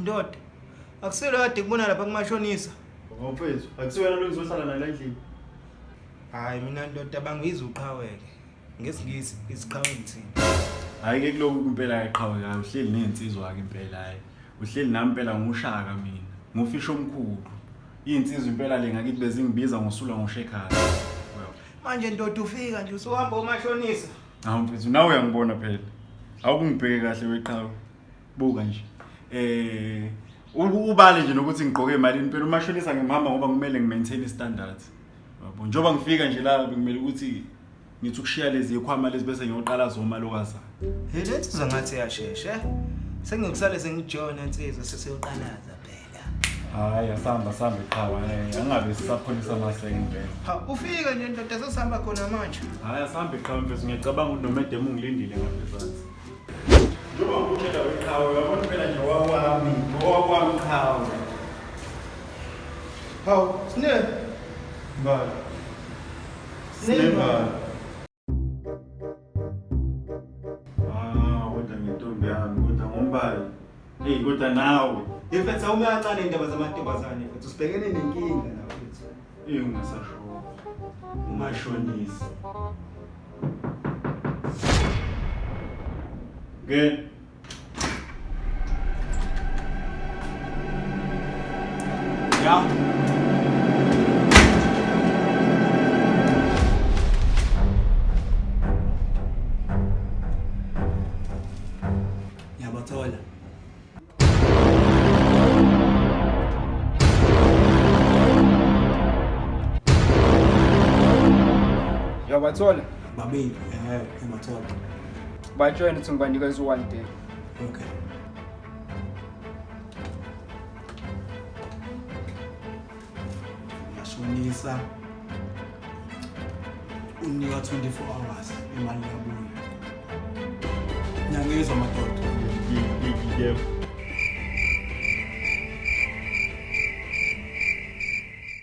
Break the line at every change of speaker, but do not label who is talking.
Ndoda akuselo kade kubona lapha kuMaShonisa.
Ngomfethu akusiwena lo ngizohlala naye la endlini.
Hayi mina ndoda bangiyiza uQhawe ke. Ngesingisi isiqhawe ngithini.
Hayi ke kuloku impela eqhawe kayo uhleli nezinsizwa ke impela hayi. Uhleli nami impela nguShaka mina. Ngufisho omkhulu. Izinsizwa impela le ngakithi bezingibiza ngosula ngoShaka.
Manje ndoda ufika nje usuhamba uMaShonisa.
Hawu mfethu nawe uyangibona phela. Awukungibheke kahle weqhawe. Buka nje. Ubale nje nokuthi ngigqoke emalini phela uMaShonisa ngimhamba ngoba kumele ngimaintain standards. Yabo njoba ngifika nje la bekumele ukuthi ngithi ukushiya lezi ikhwama lezi bese ngiyoqala zoma lokwaza.
Hey lensizwa ngathi yashesha. Sengikusale sengijona insizwa sesiyoqalaza phela.
Hayi asamba eqhawe angabe sisaphonisa amasenge.
Ha ufika nje ndoda sesihamba khona manje.
Hayi asamba eqhawe mfethu ngiyacabanga ukuthi noMedem ungilindile ngaphezu. Njoba ngikutshela weqhawe yabona phela nje wakwami Qhawe.
Hawu sine.
Ngani?
Sine.
Kodwa ngintombi yami kodwa ngombali. Hey kodwa nawe.
Ifethu awumancane indaba zamantombazane futhi usibhekene nenkinga la futhi.
Ungasasho.
uMaShonisa.
Ke
ya yabathola
Yabathola
babili yabathola
bajoin ukuthi ngibanikeza u1 day.
okay MaShonisa unika 24 hours imali yabuya nyangizwa madoda
yebo